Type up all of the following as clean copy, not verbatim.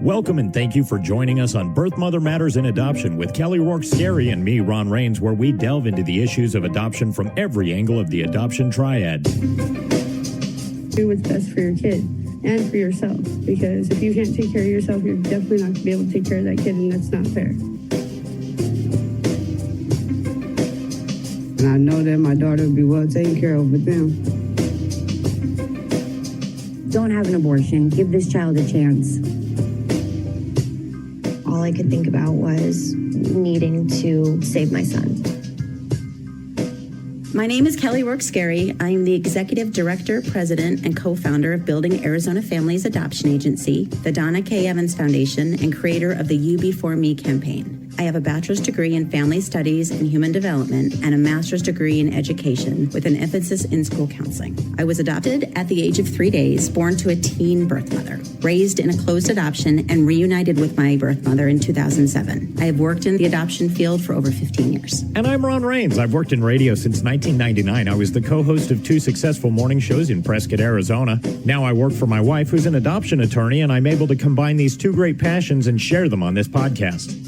Welcome and thank you for joining us on Birth Mother Matters in Adoption with Kelly Rourke-Scary and me, Ron Rains, where we delve into the issues of adoption from every angle of the adoption triad. Do what's best for your kid and for yourself, because if you can't take care of yourself, you're definitely not going to be able to take care of that kid, and that's not fair. And I know that my daughter will be well taken care of with them. Don't have an abortion. Give this child a chance. All I could think about was needing to save my son. My name is Kelly Rourke-Scary. I am the Executive Director, President, and co-founder of Building Arizona Families Adoption Agency, the Donna K. Evans Foundation, and creator of the You Before Me campaign. I have a bachelor's degree in family studies and human development and a master's degree in education with an emphasis in school counseling. I was adopted at the age of 3 days, born to a teen birth mother, raised in a closed adoption, and reunited with my birth mother in 2007. I have worked in the adoption field for over 15 years. And I'm Ron Rains. I've worked in radio since 1999. I was the co-host of 2 successful morning shows in Prescott, Arizona. Now I work for my wife, who's an adoption attorney, and I'm able to combine these 2 great passions and share them on this podcast.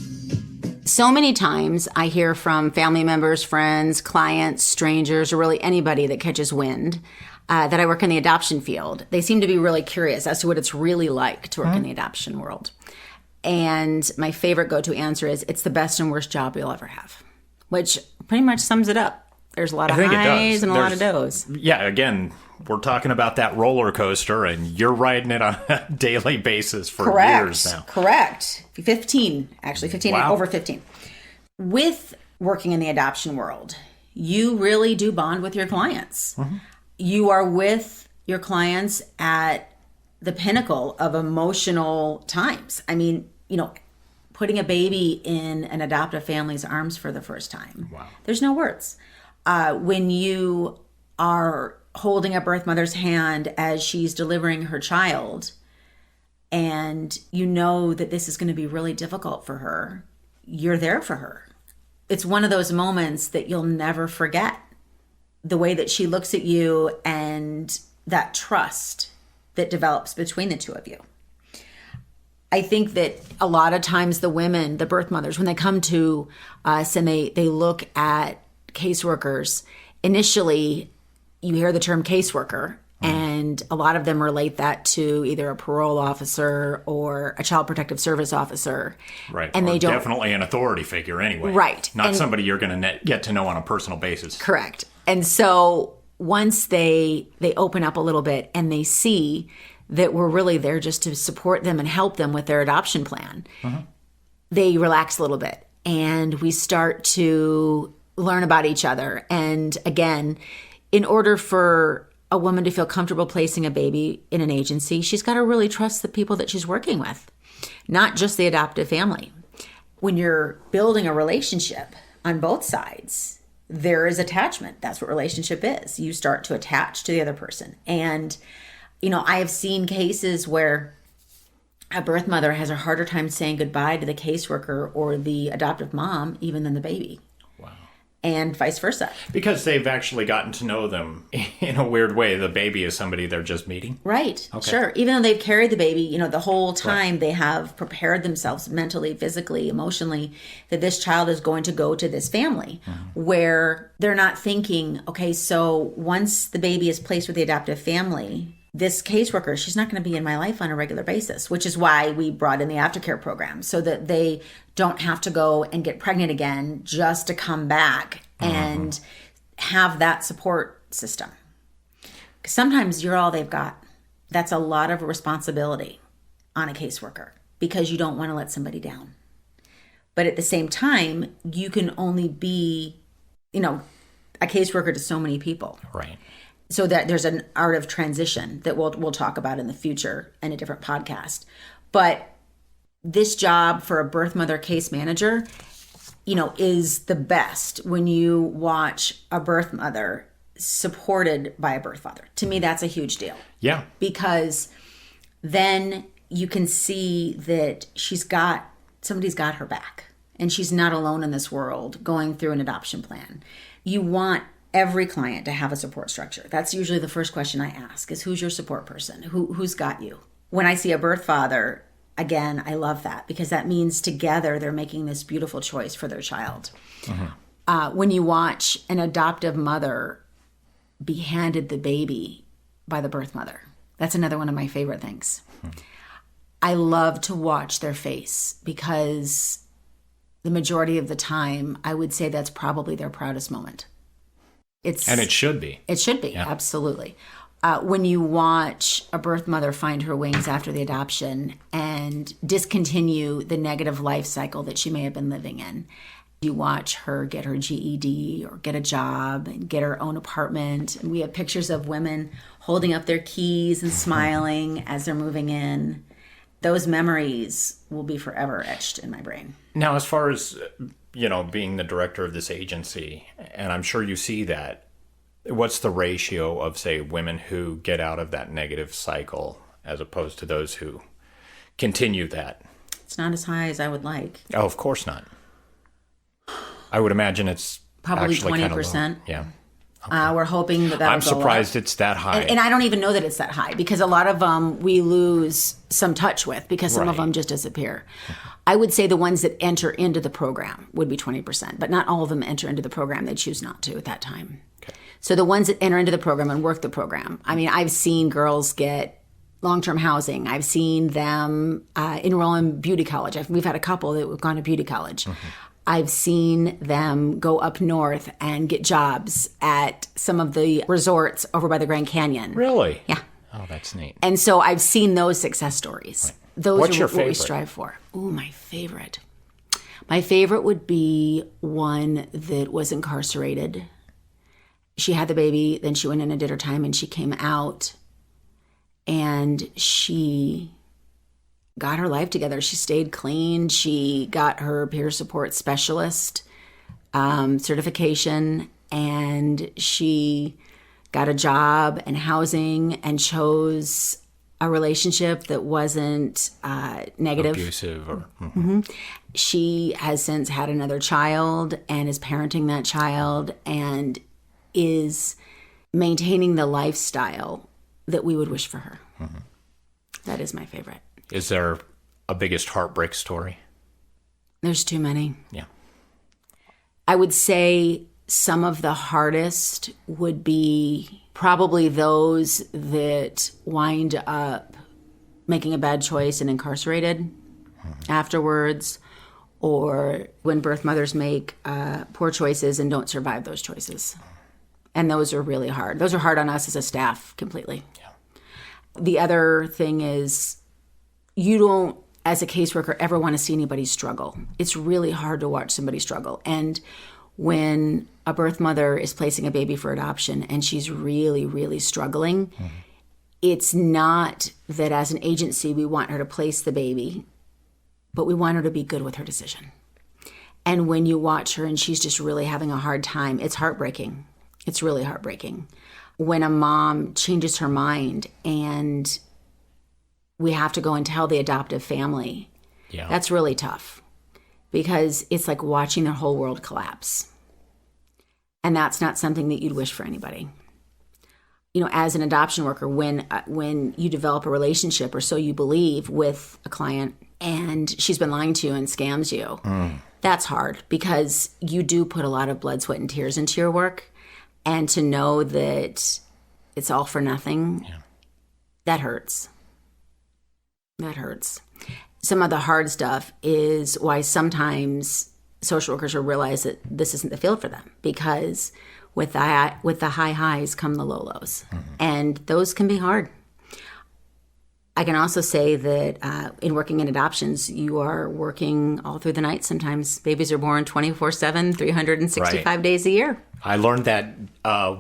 So many times I hear from family members, friends, clients, strangers, or really anybody that catches wind that I work in the adoption field. They seem to be really curious as to what it's really like to work in the adoption world. And my favorite go-to answer is, it's the best and worst job you'll ever have, which pretty much sums it up. There's a lot of highs and a lot of lows. Yeah, again, we're talking about that roller coaster, and you're riding it on a daily basis for years now. Correct. 15, actually. 15, wow. Over 15. With working in the adoption world, you really do bond with your clients. Mm-hmm. You are with your clients at the pinnacle of emotional times. I mean, putting a baby in an adoptive family's arms for the first time. Wow. There's no words. When you are holding a birth mother's hand as she's delivering her child, and you know that this is going to be really difficult for her, you're there for her. It's one of those moments that you'll never forget. The way that she looks at you and that trust that develops between the two of you. I think that a lot of times the women, the birth mothers, when they come to us and they look at caseworkers, initially you hear the term caseworker, and a lot of them relate that to either a parole officer or a child protective service officer. Right. And they don't, definitely an authority figure anyway. Right. Not somebody you're going to get to know on a personal basis. Correct. And so once they open up a little bit and they see that we're really there just to support them and help them with their adoption plan, they relax a little bit, and we start to learn about each other. And again, in order for a woman to feel comfortable placing a baby in an agency, she's got to really trust the people that she's working with, not just the adoptive family. When you're building a relationship on both sides, there is attachment. That's what relationship is. You start to attach to the other person. And, I have seen cases where a birth mother has a harder time saying goodbye to the caseworker or the adoptive mom even than the baby. And vice versa. Because they've actually gotten to know them in a weird way. The baby is somebody they're just meeting. Right. Okay. Sure. Even though they've carried the baby, the whole time, they have prepared themselves mentally, physically, emotionally, that this child is going to go to this family, where they're not thinking, okay, so once the baby is placed with the adoptive family, this caseworker, she's not going to be in my life on a regular basis, which is why we brought in the aftercare program, so that they don't have to go and get pregnant again just to come back and have that support system. 'Cause sometimes you're all they've got. That's a lot of responsibility on a caseworker, because you don't want to let somebody down. But at the same time, you can only be, a caseworker to so many people. Right. So that there's an art of transition that we'll talk about in the future in a different podcast. But this job for a birth mother case manager, is the best when you watch a birth mother supported by a birth father. To me, that's a huge deal. Yeah. Because then you can see that somebody's got her back, and she's not alone in this world going through an adoption plan. You want every client to have a support structure. That's usually the first question I ask is, who's your support person? Who's got you? When I see a birth father, again, I love that because that means together they're making this beautiful choice for their child. When you watch an adoptive mother be handed the baby by the birth mother, that's another one of my favorite things. I love to watch their face because the majority of the time, I would say that's probably their proudest moment. And it should be. It should be, absolutely. When you watch a birth mother find her wings after the adoption and discontinue the negative life cycle that she may have been living in, you watch her get her GED or get a job and get her own apartment. And we have pictures of women holding up their keys and smiling as they're moving in. Those memories will be forever etched in my brain. Now, as far as, being the director of this agency, and I'm sure you see that, what's the ratio of, say, women who get out of that negative cycle as opposed to those who continue that? It's not as high as I would like. Oh, of course not. I would imagine it's probably actually 20%. Yeah. We're hoping that that'll I'm surprised it's that high. And I don't even know that it's that high because a lot of them we lose some touch with because some of them just disappear. I would say the ones that enter into the program would be 20%, but not all of them enter into the program. They choose not to at that time. Okay. So the ones that enter into the program and work the program, I mean, I've seen girls get long-term housing. I've seen them enroll in beauty college. We've had a couple that have gone to beauty college. I've seen them go up north and get jobs at some of the resorts over by the Grand Canyon. Really? Yeah. Oh, that's neat. And so I've seen those success stories. Right. Those What's are your what favorite? we strive for. Ooh, my favorite. My favorite would be one that was incarcerated. She had the baby, then she went in and did her time, and she came out, and she got her life together. She stayed clean. She got her peer support specialist certification, and she got a job and housing and chose a relationship that wasn't negative. Abusive. Or, She has since had another child and is parenting that child and is maintaining the lifestyle that we would wish for her. That is my favorite. Is there a biggest heartbreak story? There's too many. Yeah. I would say some of the hardest would be probably those that wind up making a bad choice and incarcerated afterwards, or when birth mothers make poor choices and don't survive those choices. And those are really hard. Those are hard on us as a staff completely. Yeah. The other thing is you don't, as a caseworker, ever want to see anybody struggle. It's really hard to watch somebody struggle. And when a birth mother is placing a baby for adoption and she's really, really struggling, it's not that as an agency we want her to place the baby, but we want her to be good with her decision. And when you watch her and she's just really having a hard time, it's heartbreaking. It's really heartbreaking. When a mom changes her mind and we have to go and tell the adoptive family, that's really tough because it's like watching their whole world collapse. And that's not something that you'd wish for anybody. You know, as an adoption worker, when you develop a relationship, or so you believe, with a client and she's been lying to you and scams you, that's hard because you do put a lot of blood, sweat, and tears into your work. And to know that it's all for nothing, that hurts. That hurts. Some of the hard stuff is why sometimes social workers will realize that this isn't the field for them, because with the high highs come the low lows. And those can be hard. I can also say that in working in adoptions, you are working all through the night sometimes. Babies are born 24/7, 365 days a year. I learned that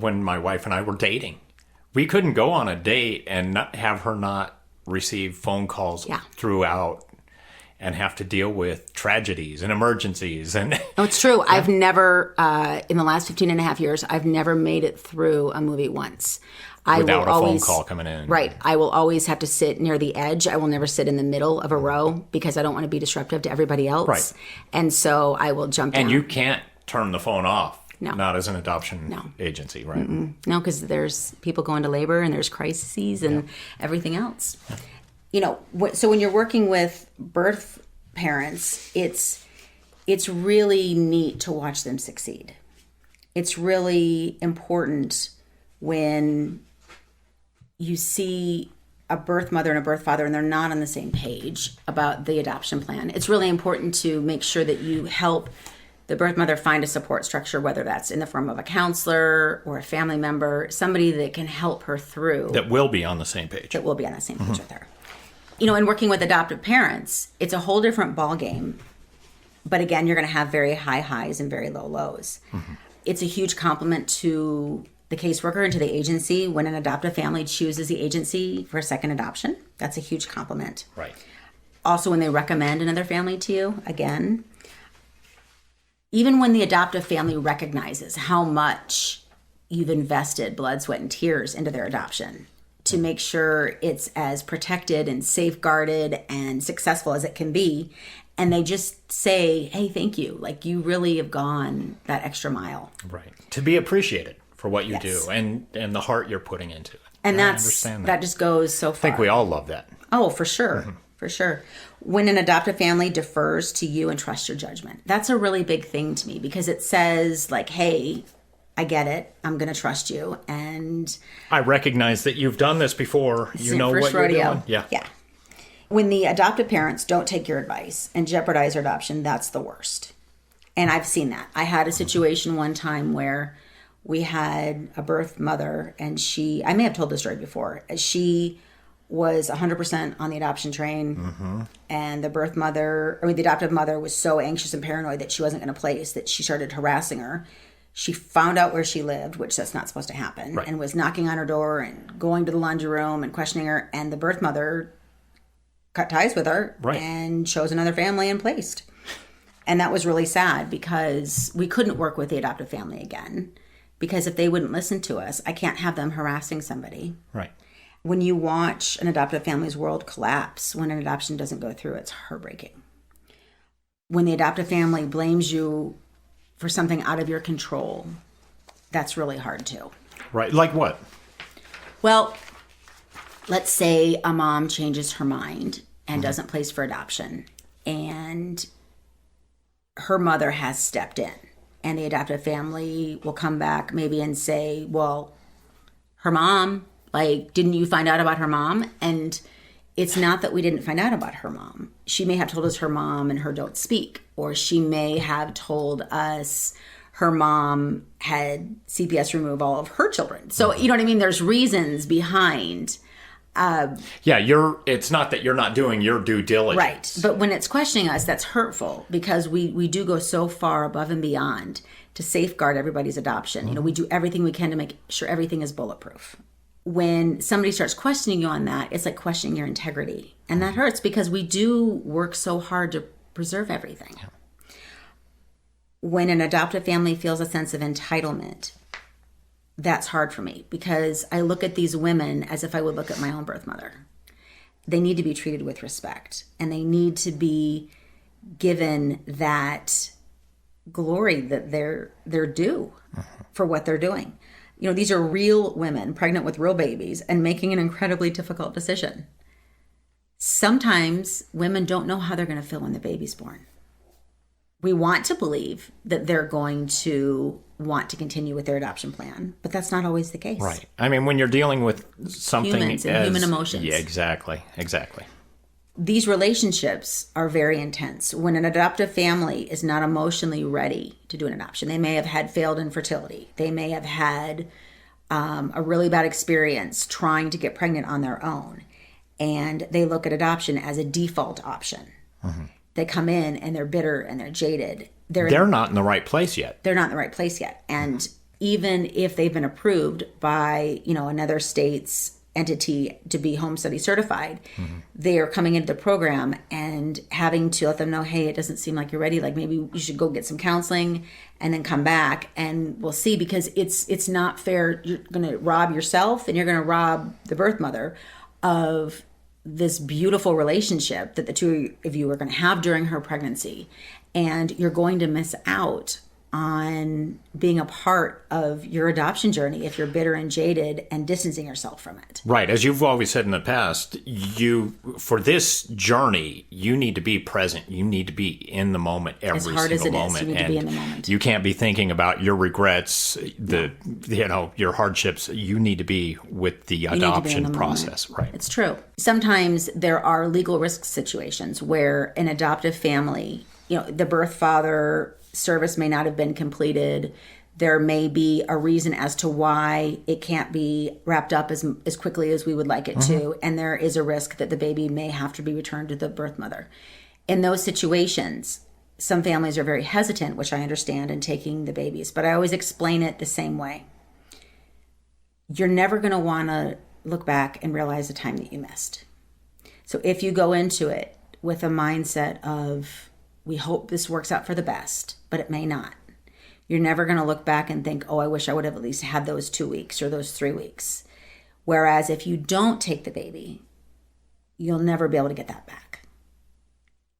when my wife and I were dating. We couldn't go on a date and not have her not receive phone calls throughout and have to deal with tragedies and emergencies. And oh, it's true. I've never, in the last 15 and a half years, I've never made it through a movie once. Without a phone call coming in. Right. I will always have to sit near the edge. I will never sit in the middle of a row because I don't want to be disruptive to everybody else. Right. And so I will jump down. And you can't turn the phone off. No. Not as an adoption agency, right? No, because there's people going to labor and there's crises and everything else. So when you're working with birth parents, it's really neat to watch them succeed. It's really important when you see a birth mother and a birth father and they're not on the same page about the adoption plan. It's really important to make sure that you help the birth mother find a support structure, whether that's in the form of a counselor or a family member, somebody that can help her through. That will be on the same page. That will be on the same page with her. In working with adoptive parents, it's a whole different ballgame. But again, you're going to have very high highs and very low lows. It's a huge compliment to the caseworker and to the agency when an adoptive family chooses the agency for a second adoption. That's a huge compliment. Right. Also, when they recommend another family to you, again, even when the adoptive family recognizes how much you've invested blood, sweat, and tears into their adoption to make sure it's as protected and safeguarded and successful as it can be, and they just say, hey, thank you. Like, you really have gone that extra mile. Right. To be appreciated for what you Yes. do and the heart you're putting into it. And I understand that just goes so far. I think we all love that. Oh, for sure. For sure. When an adoptive family defers to you and trusts your judgment, that's a really big thing to me because it says, like, hey, I get it. I'm going to trust you. And I recognize that you've done this before. You know first what rodeo. you're doing. Yeah. When the adoptive parents don't take your advice and jeopardize their adoption, that's the worst. And I've seen that. I had a situation one time where we had a birth mother, and I may have told this story before. She was 100% on the adoption train, and the adoptive mother was so anxious and paranoid that she wasn't going to place that she started harassing her. She found out where she lived, which that's not supposed to happen, Right. and was knocking on her door and going to the laundry room and questioning her. And the birth mother cut ties with her Right. and chose another family and placed. And that was really sad because we couldn't work with the adoptive family again because if they wouldn't listen to us, I can't have them harassing somebody. Right. When you watch an adoptive family's world collapse when an adoption doesn't go through, it's heartbreaking. When the adoptive family blames you for something out of your control, that's really hard too. Right. Like what? Well, let's say a mom changes her mind and doesn't place for adoption, and her mother has stepped in, and the adoptive family will come back maybe and say, well, her mom, like, didn't you find out about her mom? And it's not that we didn't find out about her mom. She may have told us her mom and her don't speak, or she may have told us her mom had CPS remove all of her children. So, you know what I mean? There's reasons behind. It's not that you're not doing your due diligence. Right. But when it's questioning us, that's hurtful because we do go so far above and beyond to safeguard everybody's adoption. We do everything we can to make sure everything is bulletproof. When somebody starts questioning you on that, it's like questioning your integrity. And that hurts because we do work so hard to preserve everything. Yeah. When an adoptive family feels a sense of entitlement, that's hard for me because I look at these women as if I would look at my own birth mother. They need to be treated with respect, and they need to be given that glory that they're due for what they're doing. These are real women pregnant with real babies and making an incredibly difficult decision. Sometimes women don't know how they're going to feel when the baby's born. We want to believe that they're going to want to continue with their adoption plan, but that's not always the case. Right. I mean, when you're dealing with something Humans and human emotions. Yeah, exactly. These relationships are very intense. When an adoptive family is not emotionally ready to do an adoption, they may have had failed infertility. They may have had a really bad experience trying to get pregnant on their own, and they look at adoption as a default option. They come in and they're bitter and they're jaded. They're not in the right place yet. They're not in the right place yet. And even if they've been approved by, another state's entity to be home study certified, they are coming into the program and having to let them know, hey, it doesn't seem like you're ready. Like, maybe you should go get some counseling and then come back and we'll see, because it's not fair. You're going to rob yourself and you're going to rob the birth mother of this beautiful relationship that the two of you are going to have during her pregnancy. And you're going to miss out on being a part of your adoption journey if you're bitter and jaded and distancing yourself from it. Right. As you've always said in the past, for this journey, you need to be present. You need to be in the moment every single moment. As hard as it is, you need to be in the moment. You can't be thinking about your regrets, your hardships. You need to be with the adoption process. Right. It's true. Sometimes there are legal risk situations where an adoptive family, the birth father service may not have been completed. There may be a reason as to why it can't be wrapped up as quickly as we would like it to, and there is a risk that the baby may have to be returned to the birth mother. In those situations, some families are very hesitant, which I understand, in taking the babies, but I always explain it the same way. You're never going to want to look back and realize the time that you missed. So if you go into it with a mindset of, we hope this works out for the best, but it may not. You're never going to look back and think, oh, I wish I would have at least had those 2 weeks or those 3 weeks. Whereas if you don't take the baby, you'll never be able to get that back.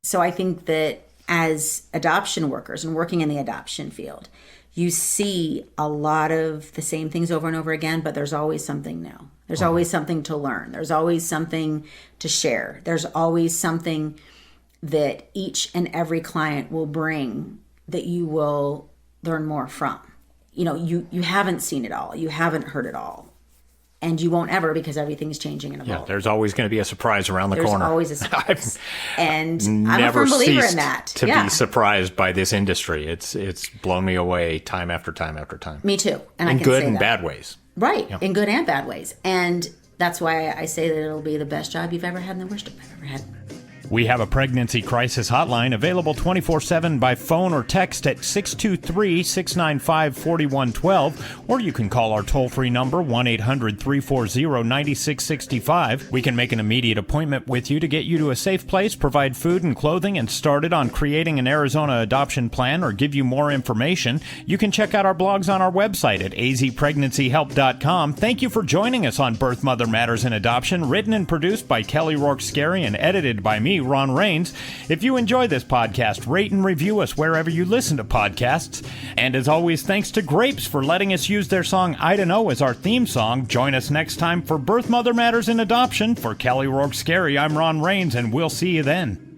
So I think that as adoption workers and working in the adoption field, you see a lot of the same things over and over again, but there's always something new. There's always something to learn. There's always something to share. There's always something that each and every client will bring that you will learn more from. You haven't seen it all. You haven't heard it all. And you won't ever, because everything's changing and evolving. Yeah, there's always going to be a surprise around the corner. There's always a surprise. And I'm a firm believer in that. To be surprised by this industry. It's blown me away time after time after time. Me too. And in I can good say and that. bad ways. Right. In good and bad ways. And that's why I say that it'll be the best job you've ever had and the worst job I've ever had. We have a pregnancy crisis hotline available 24/7 by phone or text at 623-695-4112, or you can call our toll-free number 1-800-340-9665. We can make an immediate appointment with you to get you to a safe place, provide food and clothing, and started on creating an Arizona adoption plan or give you more information. You can check out our blogs on our website at azpregnancyhelp.com. Thank you for joining us on Birth, Mother Matters, and Adoption, written and produced by Kelly Rourke-Scary and edited by me, Ron Rains. If you enjoy this podcast, rate and review us wherever you listen to podcasts. And as always, thanks to Grapes for letting us use their song I Don't Know as our theme song. Join us next time for Birth, Mother Matters, and Adoption. For Kelly Rourke-Scary, I'm Ron Rains, and we'll see you then.